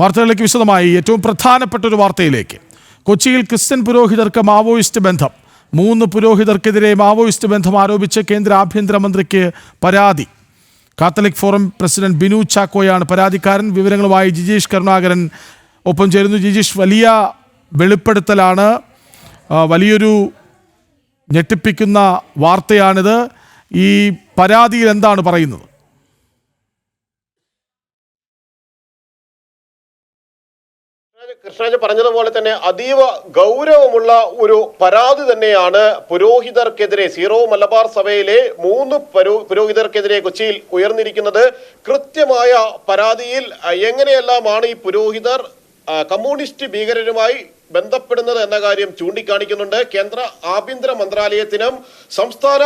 വാർത്തകളിലേക്ക് വിശദമായി ഏറ്റവും പ്രധാനപ്പെട്ട ഒരു വാർത്തയിലേക്ക്. കൊച്ചിയിൽ ക്രിസ്ത്യൻ പുരോഹിതർക്ക് മാവോയിസ്റ്റ് ബന്ധം. 3 പുരോഹിതർക്കെതിരെ മാവോയിസ്റ്റ് ബന്ധം ആരോപിച്ച് കേന്ദ്ര ആഭ്യന്തരമന്ത്രിക്ക് പരാതി. കാത്തലിക് ഫോറം പ്രസിഡന്റ് ബിനു ചാക്കോയാണ് പരാതിക്കാരൻ. വിവരങ്ങളുമായി ജിജീഷ് കരുണാകരൻ ഒപ്പം ചേരുന്നു. ജിജീഷ്, വലിയ വെളിപ്പെടുത്തലാണ്, വലിയൊരു ഞെട്ടിപ്പിക്കുന്ന വാർത്തയാണിത്. ഈ പരാതിയിൽ എന്താണ് പറയുന്നത്? കൃഷ്ണരാജ് പറഞ്ഞതുപോലെ തന്നെ അതീവ ഗൗരവമുള്ള ഒരു പരാതി തന്നെയാണ് പുരോഹിതർക്കെതിരെ, സീറോ മലബാർ സഭയിലെ 3 പുരോഹിതർക്കെതിരെ കൊച്ചിയിൽ ഉയർന്നിരിക്കുന്നത്. കൃത്യമായ പരാതിയിൽ എങ്ങനെയെല്ലാമാണ് ഈ പുരോഹിതർ കമ്മ്യൂണിസ്റ്റ് ഭീകരരുമായി ബന്ധപ്പെടുന്നത് എന്ന കാര്യം ചൂണ്ടിക്കാണിക്കുന്നുണ്ട്. കേന്ദ്ര ആഭ്യന്തര മന്ത്രാലയത്തിനും സംസ്ഥാന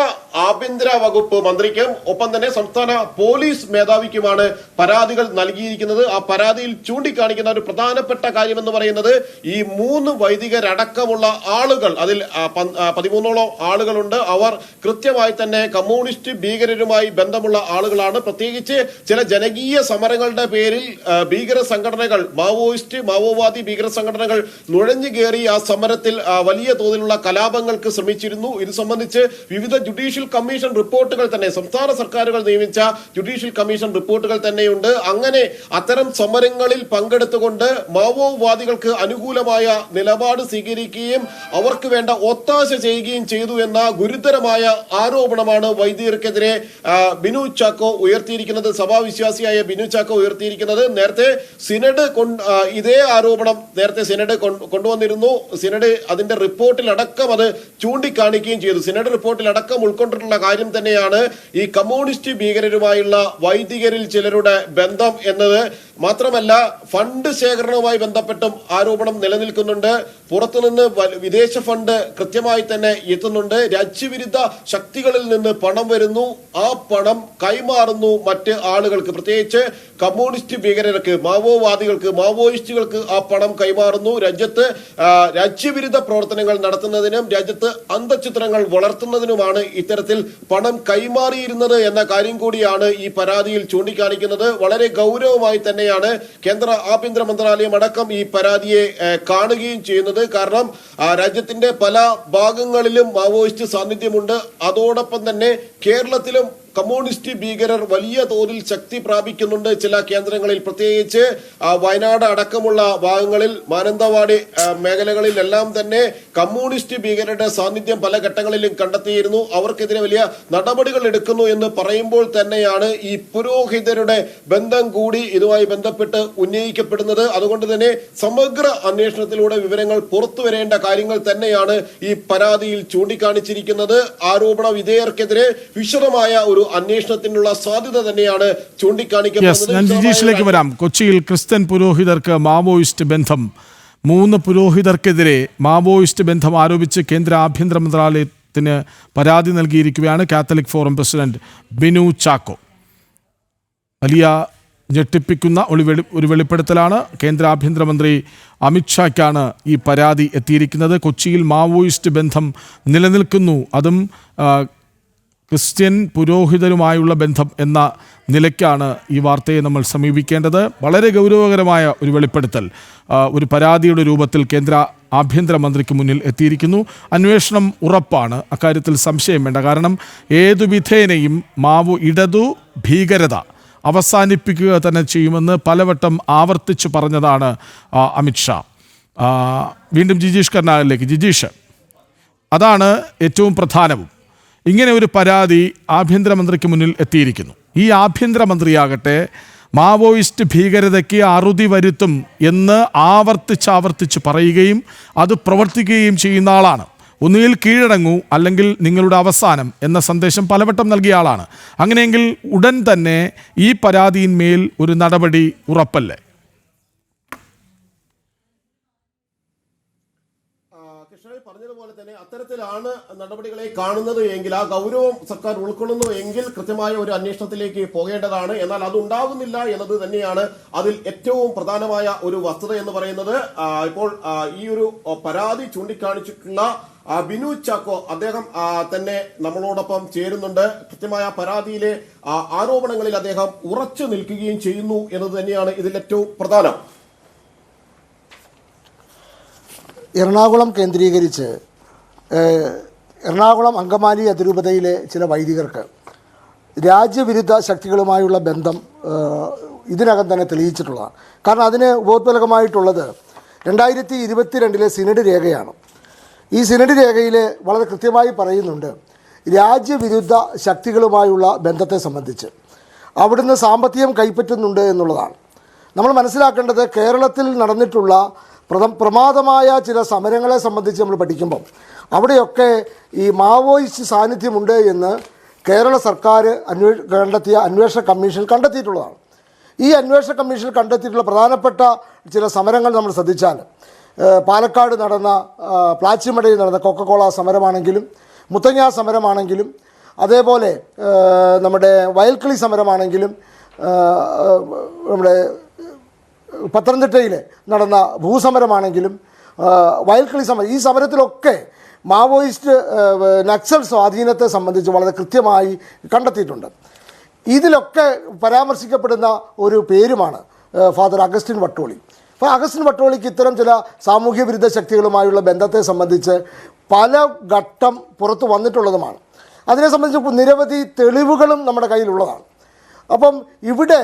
ആഭ്യന്തര വകുപ്പ് മന്ത്രിക്കും ഒപ്പം തന്നെ സംസ്ഥാന പോലീസ് മേധാവിക്കുമാണ് പരാതികൾ നൽകിയിരിക്കുന്നത്. ആ പരാതിയിൽ ചൂണ്ടിക്കാണിക്കുന്ന ഒരു പ്രധാനപ്പെട്ട കാര്യം എന്ന് പറയുന്നത് ഈ 3 വൈദികരടക്കമുള്ള ആളുകൾ, അതിൽ 13ഓളം ആളുകളുണ്ട്. അവർ കൃത്യമായി തന്നെ കമ്മ്യൂണിസ്റ്റ് ഭീകരരുമായി ബന്ധമുള്ള ആളുകളാണ്. പ്രത്യേകിച്ച് ചില ജനകീയ സമരങ്ങളുടെ പേരിൽ ഭീകര സംഘടനകൾ, മാവോവാദി ഭീകര സംഘടനകൾ നുഴഞ്ഞു കയറി ആ സമരത്തിൽ വലിയ തോതിലുള്ള കലാപങ്ങൾക്ക് ശ്രമിച്ചിരുന്നു. ഇത് സംബന്ധിച്ച് വിവിധ ജുഡീഷ്യൽ കമ്മീഷൻ റിപ്പോർട്ടുകൾ തന്നെ, സംസ്ഥാന സർക്കാരുകൾ നിയമിച്ച ജുഡീഷ്യൽ കമ്മീഷൻ റിപ്പോർട്ടുകൾ തന്നെയുണ്ട്. അങ്ങനെ അത്തരം സമരങ്ങളിൽ പങ്കെടുത്തുകൊണ്ട് മാവോവാദികൾക്ക് അനുകൂലമായ നിലപാട് സ്വീകരിക്കുകയും അവർക്ക് വേണ്ട ഒത്താശ ചെയ്യുകയും ചെയ്തു എന്ന ഗുരുതരമായ ആരോപണമാണ് വൈദികർക്കെതിരെ ബിനു ചാക്കോ ഉയർത്തിയിരിക്കുന്നത്. സഭാവിശ്വാസിയായ ബിനു ചാക്കോ ഉയർത്തിയിരിക്കുന്നത്. നേരത്തെ സിനഡ് ഇതേ ആരോപണം നേരത്തെ സിനഡ് കൊണ്ടുവന്നിരുന്നു. സിനഡ് അതിന്റെ റിപ്പോർട്ടിൽ അടക്കം അത് ചൂണ്ടിക്കാണിക്കുകയും ചെയ്തു. സിനഡ് റിപ്പോർട്ടിൽ അടക്കം ഉൾക്കൊണ്ടിട്ടുള്ള കാര്യം തന്നെയാണ് ഈ കമ്മ്യൂണിസ്റ്റ് ഭീകരരുമായുള്ള വൈദികരിൽ ചിലരുടെ ബന്ധം എന്നത്. മാത്രമല്ല, ഫണ്ട് ശേഖരണവുമായി ബന്ധപ്പെട്ടും ആരോപണം നിലനിൽക്കുന്നുണ്ട്. പുറത്തുനിന്ന് വിദേശ ഫണ്ട് കൃത്യമായി തന്നെ എത്തുന്നുണ്ട്. രാജ്യവിരുദ്ധ ശക്തികളിൽ നിന്ന് പണം വരുന്നു. ആ പണം കൈമാറുന്നു മറ്റ് ആളുകൾക്ക്, പ്രത്യേകിച്ച് കമ്മ്യൂണിസ്റ്റ് ഭീകരർക്ക്, മാവോവാദികൾക്ക്, മാവോയിസ്റ്റുകൾക്ക് ആ പണം കൈമാറുന്നു. രാജ്യത്ത് രാജ്യവിരുദ്ധ പ്രവർത്തനങ്ങൾ നടത്തുന്നതിനും രാജ്യത്ത് അന്തഃഛിദ്രങ്ങൾ വളർത്തുന്നതിനുമാണ് ഇത്തരത്തിൽ പണം കൈമാറിയിരുന്നത് എന്ന കാര്യം കൂടിയാണ് ഈ പരാതിയിൽ ചൂണ്ടിക്കാണിക്കുന്നത്. വളരെ ഗൗരവമായി തന്നെയാണ് കേന്ദ്ര ആഭ്യന്തര മന്ത്രാലയം അടക്കം ഈ പരാതിയെ കാണുകയും ചെയ്യുന്നത്. കാരണം രാജ്യത്തിന്റെ പല ഭാഗങ്ങളിലും മാവോയിസ്റ്റ് സാന്നിധ്യമുണ്ട്. അതോടൊപ്പം തന്നെ കേരളത്തിലും കമ്മ്യൂണിസ്റ്റ് ഭീകരർ വലിയ തോതിൽ ശക്തി പ്രാപിക്കുന്നുണ്ട്. ചില കേന്ദ്രങ്ങളിൽ, പ്രത്യേകിച്ച് വയനാട് അടക്കമുള്ള ഭാഗങ്ങളിൽ, മാനന്തവാടി മേഖലകളിലെല്ലാം തന്നെ കമ്മ്യൂണിസ്റ്റ് ഭീകരരുടെ സാന്നിധ്യം പല ഘട്ടങ്ങളിലും കണ്ടെത്തിയിരുന്നു. അവർക്കെതിരെ വലിയ നടപടികൾ എടുക്കുന്നു എന്ന് പറയുമ്പോൾ തന്നെയാണ് ഈ പുരോഹിതരുടെ ബന്ധം കൂടി ഇതുമായി ബന്ധപ്പെട്ട് ഉന്നയിക്കപ്പെടുന്നത്. അതുകൊണ്ട് തന്നെ സമഗ്ര അന്വേഷണത്തിലൂടെ വിവരങ്ങൾ പുറത്തു വരേണ്ട കാര്യങ്ങൾ തന്നെയാണ് ഈ പരാതിയിൽ ചൂണ്ടിക്കാണിച്ചിരിക്കുന്നത്. ആരോപണ വിധേയർക്കെതിരെ വിശദമായ ഒരു അന്വേഷണത്തിനുള്ള സാധ്യത തന്നെയാണ് ചൂണ്ടിക്കാണിക്കുന്നത്. ജിജീഷിലേക്ക് വരാം. കൊച്ചിയിൽ ക്രിസ്ത്യൻ പുരോഹിതർക്ക് മാവോയിസ്റ്റ് ബന്ധം. 3 പുരോഹിതർക്കെതിരെ മാവോയിസ്റ്റ് ബന്ധം ആരോപിച്ച് കേന്ദ്ര ആഭ്യന്തര മന്ത്രാലയത്തിന് പരാതി നൽകിയിരിക്കുകയാണ് Catholic forum president Binu Chacko. വലിയ ഞെട്ടിപ്പിക്കുന്ന ഒരു വെളിപ്പെടുത്തലാണ്. കേന്ദ്ര ആഭ്യന്തരമന്ത്രി അമിത്ഷായ്ക്കാണ് ഈ പരാതി എത്തിയിരിക്കുന്നത്. കൊച്ചിയിൽ മാവോയിസ്റ്റ് ബന്ധം നിലനിൽക്കുന്നു, അതും ക്രിസ്ത്യൻ പുരോഹിതരുമായുള്ള ബന്ധം എന്ന നിലയ്ക്കാണ് ഈ വാർത്തയെ നമ്മൾ സമീപിക്കേണ്ടത്. വളരെ ഗൗരവകരമായ ഒരു വെളിപ്പെടുത്തൽ ഒരു പരാതിയുടെ രൂപത്തിൽ കേന്ദ്ര ആഭ്യന്തരമന്ത്രിക്ക് മുന്നിൽ എത്തിയിരിക്കുന്നു. അന്വേഷണം ഉറപ്പാണ്, അക്കാര്യത്തിൽ സംശയം വേണ്ട. കാരണം ഏതു വിധേനയും ഇടതു ഭീകരത അവസാനിപ്പിക്കുക തന്നെ ചെയ്യുമെന്ന് പലവട്ടം ആവർത്തിച്ച് പറഞ്ഞതാണ് അമിത്ഷാ. വീണ്ടും ജിജീഷ് കർണാകരനിലേക്ക്. ജിജീഷ്, അതാണ് ഏറ്റവും പ്രധാനവും. ഇങ്ങനെ ഒരു പരാതി ആഭ്യന്തരമന്ത്രിക്ക് മുന്നിൽ എത്തിയിരിക്കുന്നു. ഈ ആഭ്യന്തരമന്ത്രിയാകട്ടെ മാവോയിസ്റ്റ് ഭീകരതയ്ക്ക് അറുതി വരുത്തും എന്ന് ആവർത്തിച്ച് പറയുകയും അത് പ്രവർത്തിക്കുകയും ചെയ്യുന്ന ആളാണ്. ഒന്നുകിൽ കീഴടങ്ങൂ, അല്ലെങ്കിൽ നിങ്ങളുടെ അവസാനം എന്ന സന്ദേശം പലവട്ടം നൽകിയ ആളാണ്. അങ്ങനെയെങ്കിൽ ഉടൻ തന്നെ ഈ പരാതിയിന്മേൽ ഒരു നടപടി ഉറപ്പല്ലേ? പറഞ്ഞതുപോലെ തന്നെ അത്തരത്തിലാണ് നടപടികളെ കാണുന്നത് എങ്കിൽ, ആ ഗൗരവം സർക്കാർ ഉൾക്കൊള്ളുന്നു എങ്കിൽ കൃത്യമായ ഒരു അന്വേഷണത്തിലേക്ക് പോകേണ്ടതാണ്. എന്നാൽ അത് ഉണ്ടാകുന്നില്ല എന്നത് തന്നെയാണ് അതിൽ ഏറ്റവും പ്രധാനമായ ഒരു വസ്തുത എന്ന് പറയുന്നത്. ഇപ്പോൾ ഈ ഒരു പരാതി ചൂണ്ടിക്കാണിച്ചിട്ടുള്ള ബിനു ചാക്കോ അദ്ദേഹം തന്നെ നമ്മളോടൊപ്പം ചേരുന്നുണ്ട്. കൃത്യമായ പരാതിയിലെ ആരോപണങ്ങളിൽ അദ്ദേഹം ഉറച്ചു നിൽക്കുകയും ചെയ്യുന്നു എന്നത് തന്നെയാണ് ഇതിൽ ഏറ്റവും പ്രധാനം. എറണാകുളം കേന്ദ്രീകരിച്ച് എറണാകുളം അങ്കമാലി അതിരൂപതയിലെ ചില വൈദികർക്ക് രാജ്യവിരുദ്ധ ശക്തികളുമായുള്ള ബന്ധം ഇതിനകം തന്നെ തെളിയിച്ചിട്ടുള്ളതാണ്. കാരണം അതിന് ഉപോത്ബലകമായിട്ടുള്ളത് 2022 സിനഡ് രേഖയാണ്. ഈ സിനഡ് രേഖയിൽ വളരെ കൃത്യമായി പറയുന്നുണ്ട് രാജ്യവിരുദ്ധ ശക്തികളുമായുള്ള ബന്ധത്തെ സംബന്ധിച്ച് അവിടുന്ന് സാമ്പത്തികം കൈപ്പറ്റുന്നുണ്ട് എന്നുള്ളതാണ്. നമ്മൾ മനസ്സിലാക്കേണ്ടത് കേരളത്തിൽ നടന്നിട്ടുള്ള പ്രമാദമായ ചില സമരങ്ങളെ സംബന്ധിച്ച് നമ്മൾ പഠിക്കുമ്പം അവിടെയൊക്കെ ഈ മാവോയിസ്റ്റ് സാന്നിധ്യമുണ്ട് എന്ന് കേരള സർക്കാർ കണ്ടെത്തിയ അന്വേഷണ കമ്മീഷൻ കണ്ടെത്തിയിട്ടുള്ളതാണ്. ഈ അന്വേഷണ കമ്മീഷൻ കണ്ടെത്തിയിട്ടുള്ള പ്രധാനപ്പെട്ട ചില സമരങ്ങൾ നമ്മൾ ശ്രദ്ധിച്ചാൽ പാലക്കാട് നടന്ന പ്ലാച്ചിമടയിൽ നടന്ന കൊക്കക്കോള സമരമാണെങ്കിലും മുത്തങ്ങ സമരമാണെങ്കിലും അതേപോലെ നമ്മുടെ വയൽക്കിളി സമരമാണെങ്കിലും നമ്മുടെ പത്തനംതിട്ടയിൽ നടന്ന ഭൂസമരമാണെങ്കിലും വയൽക്കിളി സമരം, ഈ സമരത്തിലൊക്കെ മാവോയിസ്റ്റ് നക്സൽ സ്വാധീനത്തെ സംബന്ധിച്ച് വളരെ കൃത്യമായി കണ്ടെത്തിയിട്ടുണ്ട്. ഇതിലൊക്കെ പരാമർശിക്കപ്പെടുന്ന ഒരു പേരുമാണ് ഫാദർ അഗസ്റ്റിൻ വട്ടോളി. അപ്പോൾ അഗസ്റ്റിൻ വട്ടോളിക്ക് ഇത്തരം ചില സാമൂഹ്യ വിരുദ്ധ ശക്തികളുമായുള്ള ബന്ധത്തെ സംബന്ധിച്ച് പല ഘട്ടം പുറത്തു വന്നിട്ടുള്ളതുമാണ്. അതിനെ സംബന്ധിച്ച് നിരവധി തെളിവുകളും നമ്മുടെ കയ്യിലുള്ളതാണ്. അപ്പം ഇവിടെ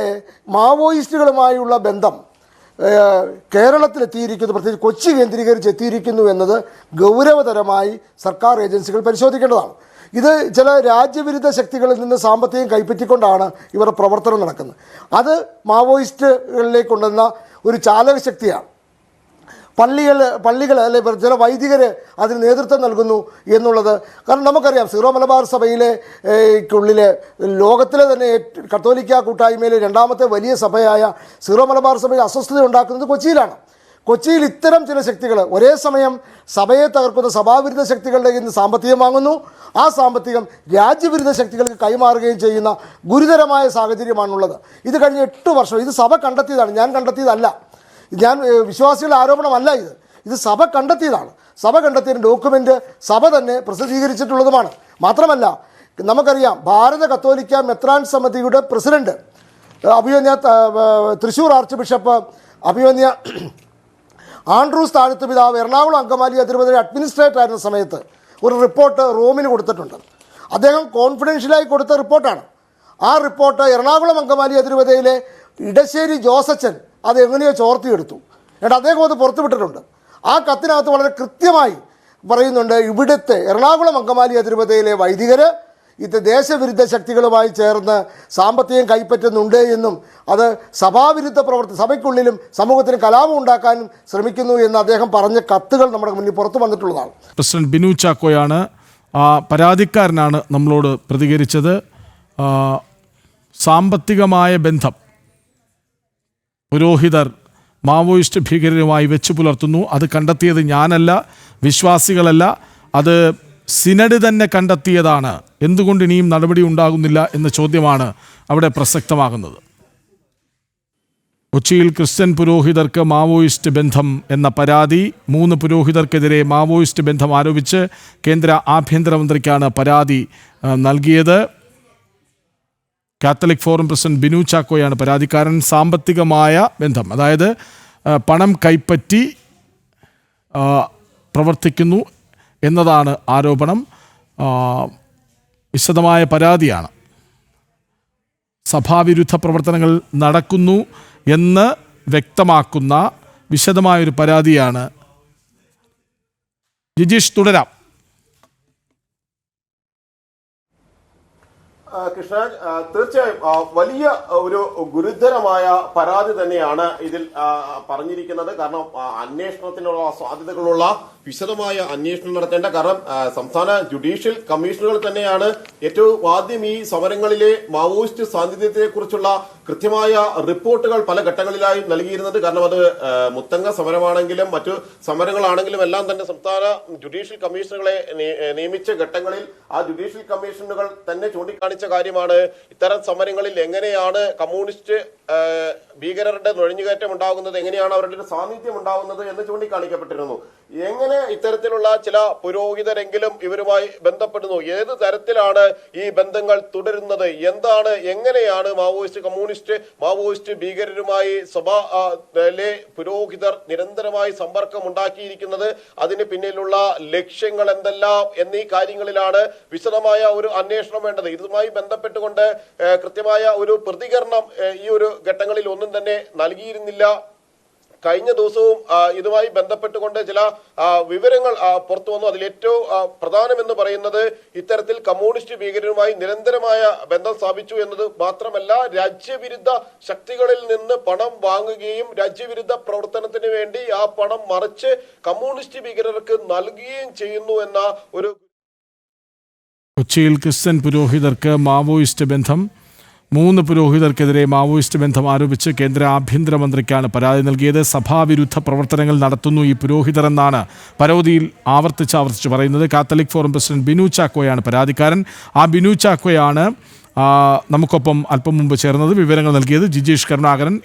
മാവോയിസ്റ്റുകളുമായുള്ള ബന്ധം കേരളത്തിലെത്തിയിരിക്കുന്നു, പ്രത്യേകിച്ച് കൊച്ചി കേന്ദ്രീകരിച്ച് എത്തിയിരിക്കുന്നു എന്നത് ഗൗരവതരമായി സർക്കാർ ഏജൻസികൾ പരിശോധിക്കേണ്ടതാണ്. ഇത് ചില രാജ്യവിരുദ്ധ ശക്തികളിൽ നിന്ന് സാമ്പത്തികം കൈപ്പറ്റിക്കൊണ്ടാണ് ഇവരുടെ പ്രവർത്തനം നടക്കുന്നത്. അത് മാവോയിസ്റ്റുകളിലേക്ക് കൊണ്ടുവന്ന ഒരു ചാലക ശക്തിയാണ്. പള്ളികൾ അല്ലെ ചില വൈദികർ അതിന് നേതൃത്വം നൽകുന്നു എന്നുള്ളത്. കാരണം നമുക്കറിയാം സീറോ മലബാർ സഭയിലെ ലോകത്തിലെ തന്നെ കത്തോലിക്ക കൂട്ടായ്മയിലെ രണ്ടാമത്തെ വലിയ സഭയായ സീറോ മലബാർ സഭയിൽ അസ്വസ്ഥത ഉണ്ടാക്കുന്നത് കൊച്ചിയിലാണ്. കൊച്ചിയിൽ ഇത്തരം ചില ശക്തികൾ ഒരേ സമയം സഭയെ തകർക്കുന്ന സഭാവിരുദ്ധ ശക്തികളുടെ കയ്യിൽ നിന്ന് സാമ്പത്തികം വാങ്ങുന്നു, ആ സാമ്പത്തികം രാജ്യവിരുദ്ധ ശക്തികൾക്ക് കൈമാറുകയും ചെയ്യുന്ന ഗുരുതരമായ സാഹചര്യമാണുള്ളത്. ഇത് കഴിഞ്ഞ 8 വർഷം ഇത് സഭ കണ്ടെത്തിയതാണ്, ഞാൻ കണ്ടെത്തിയതല്ല, ഞാൻ വിശ്വാസികളുടെ ആരോപണമല്ല. ഇത് സഭ കണ്ടെത്തിയതാണ്. സഭ കണ്ടെത്തിയ ഡോക്യുമെൻ്റ് സഭ തന്നെ പ്രസിദ്ധീകരിച്ചിട്ടുള്ളതുമാണ്. മാത്രമല്ല നമുക്കറിയാം ഭാരത കത്തോലിക്ക മെത്രാൻ സമിതിയുടെ പ്രസിഡന്റ് അഭിമന്യ തൃശ്ശൂർ ആർച്ച് ബിഷപ്പ് അഭിമന്യ ആൻഡ്രൂസ് താഴത്ത് പിതാവ് എറണാകുളം അങ്കമാലി അതിരൂപതയുടെ അഡ്മിനിസ്ട്രേറ്റർ ആയിരുന്ന സമയത്ത് ഒരു റിപ്പോർട്ട് റോമിന് കൊടുത്തിട്ടുണ്ട്. അദ്ദേഹം കോൺഫിഡൻഷ്യലായി കൊടുത്ത റിപ്പോർട്ടാണ്. ആ റിപ്പോർട്ട് എറണാകുളം അങ്കമാലി അതിരൂപതയിലെ ഇടശ്ശേരി ജോസച്ചൻ അത് എങ്ങനെയോ ചോർത്തിയെടുത്തു. എന്നിട്ട് അദ്ദേഹം അത് പുറത്തുവിട്ടിട്ടുണ്ട്. ആ കത്തിനകത്ത് വളരെ കൃത്യമായി പറയുന്നുണ്ട് ഇവിടുത്തെ എറണാകുളം അങ്കമാലി അതിരൂപതയിലെ വൈദികർ ഇത് ദേശവിരുദ്ധ ശക്തികളുമായി ചേർന്ന് സാമ്പത്തികം കൈപ്പറ്റുന്നുണ്ട് എന്നും അത് സഭാവിരുദ്ധ സഭയ്ക്കുള്ളിലും സമൂഹത്തിന് കലാപം ഉണ്ടാക്കാനും ശ്രമിക്കുന്നു എന്ന് അദ്ദേഹം പറഞ്ഞ കത്തുകൾ നമ്മുടെ മുന്നിൽ പുറത്തു വന്നിട്ടുള്ളതാണ്. പ്രസിഡന്റ് ബിനു ചാക്കോയാണ് പരാതിക്കാരനാണ് നമ്മളോട് പ്രതികരിച്ചത്. സാമ്പത്തികമായ ബന്ധം പുരോഹിതർ മാവോയിസ്റ്റ് ഭീകരരുമായി വെച്ചു പുലർത്തുന്നു. അത് കണ്ടെത്തിയത് ഞാനല്ല, വിശ്വാസികളല്ല, അത് സിനഡ് തന്നെ കണ്ടെത്തിയതാണ്. എന്തുകൊണ്ട് ഇനിയും നടപടി ഉണ്ടാകുന്നില്ല എന്ന ചോദ്യമാണ് അവിടെ പ്രസക്തമാകുന്നത്. കൊച്ചിയിൽ ക്രിസ്ത്യൻ പുരോഹിതർക്ക് മാവോയിസ്റ്റ് ബന്ധം എന്ന പരാതി, 3 പുരോഹിതർക്കെതിരെ മാവോയിസ്റ്റ് ബന്ധം ആരോപിച്ച് കേന്ദ്ര ആഭ്യന്തരമന്ത്രിക്കാണ് പരാതി നൽകിയത്. കാത്തലിക് ഫോറം പ്രസിഡന്റ് ബിനു ചാക്കോയാണ് പരാതിക്കാരൻ. സാമ്പത്തികമായ ബന്ധം, അതായത് പണം കൈപ്പറ്റി പ്രവർത്തിക്കുന്നു എന്നതാണ് ആരോപണം. വിശദമായ പരാതിയാണ്. സഭാവിരുദ്ധ പ്രവർത്തനങ്ങൾ നടക്കുന്നു എന്ന് വ്യക്തമാക്കുന്ന വിശദമായൊരു പരാതിയാണ്. ജിജീഷ്, തുടരാം. കൃഷ്ണ, തീർച്ചയായും വലിയ ഒരു ഗുരുതരമായ പരാതി തന്നെയാണ് ഇതിൽ പറഞ്ഞിരിക്കുന്നത്. കാരണം അന്വേഷണത്തിനുള്ള സാധ്യതകളുള്ള വിശദമായ അന്വേഷണം നടത്തേണ്ട, കാരണം സംസ്ഥാന ജുഡീഷ്യൽ കമ്മീഷനുകൾ തന്നെയാണ് ഏറ്റവും ആദ്യം ഈ സമരങ്ങളിലെ മാവോയിസ്റ്റ് സാന്നിധ്യത്തെ കുറിച്ചുള്ള കൃത്യമായ റിപ്പോർട്ടുകൾ പല ഘട്ടങ്ങളിലായി നൽകിയിരുന്നത്. കാരണം അത് മുത്തങ്ങ സമരമാണെങ്കിലും മറ്റു സമരങ്ങളാണെങ്കിലും എല്ലാം തന്നെ സംസ്ഥാന ജുഡീഷ്യൽ കമ്മീഷനുകളെ നിയമിച്ച ഘട്ടങ്ങളിൽ ആ ജുഡീഷ്യൽ കമ്മീഷനുകൾ തന്നെ ചൂണ്ടിക്കാണിച്ച കാര്യമാണ് ഇത്തരം സമരങ്ങളിൽ എങ്ങനെയാണ് കമ്മ്യൂണിസ്റ്റ് ഭീകരരുടെ നുഴഞ്ഞുകയറ്റം ഉണ്ടാകുന്നത്, എങ്ങനെയാണ് അവരുടെ ഒരു സാന്നിധ്യം ഉണ്ടാകുന്നത് എന്ന് ചൂണ്ടിക്കാണിക്കപ്പെട്ടിരുന്നു. എങ്ങനെ ഇത്തരത്തിലുള്ള ചില പുരോഹിതരെങ്കിലും ഇവരുമായി ബന്ധപ്പെടുന്നു. ഏത് തരത്തിലാണ് ഈ ബന്ധങ്ങൾ തുടരുന്നത്, എന്താണ്, എങ്ങനെയാണ് മാവോയിസ്റ്റ് ഭീകരരുമായി സഭയിലെ പുരോഹിതർ നിരന്തരമായി സമ്പർക്കം ഉണ്ടാക്കിയിരിക്കുന്നത്, അതിന് പിന്നിലുള്ള ലക്ഷ്യങ്ങൾ എന്തെല്ലാം എന്നീ കാര്യങ്ങളിലാണ് വിശദമായ ഒരു അന്വേഷണം വേണ്ടത്. ഇതുമായി ബന്ധപ്പെട്ടുകൊണ്ട് കൃത്യമായ ഒരു പ്രതികരണം ഈ ഒരു ഘട്ടങ്ങളിൽ ഒന്നും തന്നെ നൽകിയിരുന്നില്ല. കഴിഞ്ഞ ദിവസവും ഇതുമായി ബന്ധപ്പെട്ടുകൊണ്ട് ചില വിവരങ്ങൾ പുറത്തു വന്നു. അതിൽ ഏറ്റവും പ്രധാനമെന്ന് പറയുന്നത് ഇത്തരത്തിൽ കമ്മ്യൂണിസ്റ്റ് ഭീകരരുമായി നിരന്തരമായ ബന്ധം സ്ഥാപിച്ചു എന്നത് മാത്രമല്ല, രാജ്യവിരുദ്ധ ശക്തികളിൽ നിന്ന് പണം വാങ്ങുകയും രാജ്യവിരുദ്ധ പ്രവർത്തനത്തിന് വേണ്ടി ആ പണം മറിച്ച് കമ്മ്യൂണിസ്റ്റ് ഭീകരർക്ക് നൽകുകയും ചെയ്യുന്നു എന്ന ഒരു. കൊച്ചിയിൽ ക്രിസ്ത്യൻ പുരോഹിതർക്ക് മാവോയിസ്റ്റ് ബന്ധം. 3 പുരോഹിതർക്കെതിരെ മാവോയിസ്റ്റ് ബന്ധം ആരോപിച്ച് കേന്ദ്ര ആഭ്യന്തരമന്ത്രിക്കാണ് പരാതി നൽകിയത്. സഭാവിരുദ്ധ പ്രവർത്തനങ്ങൾ നടത്തുന്നു ഈ പുരോഹിതർ എന്നാണ് പരാതിയിൽ ആവർത്തിച്ച് പറയുന്നത്. കാത്തലിക് ഫോറം പ്രസിഡന്റ് ബിനു ചാക്കോയാണ് പരാതിക്കാരൻ. ആ ബിനു ചാക്കോയാണ് നമുക്കൊപ്പം അല്പം മുമ്പ് ചേർന്നത്, വിവരങ്ങൾ നൽകിയത് ജിജീഷ് കരുണാകരൻ.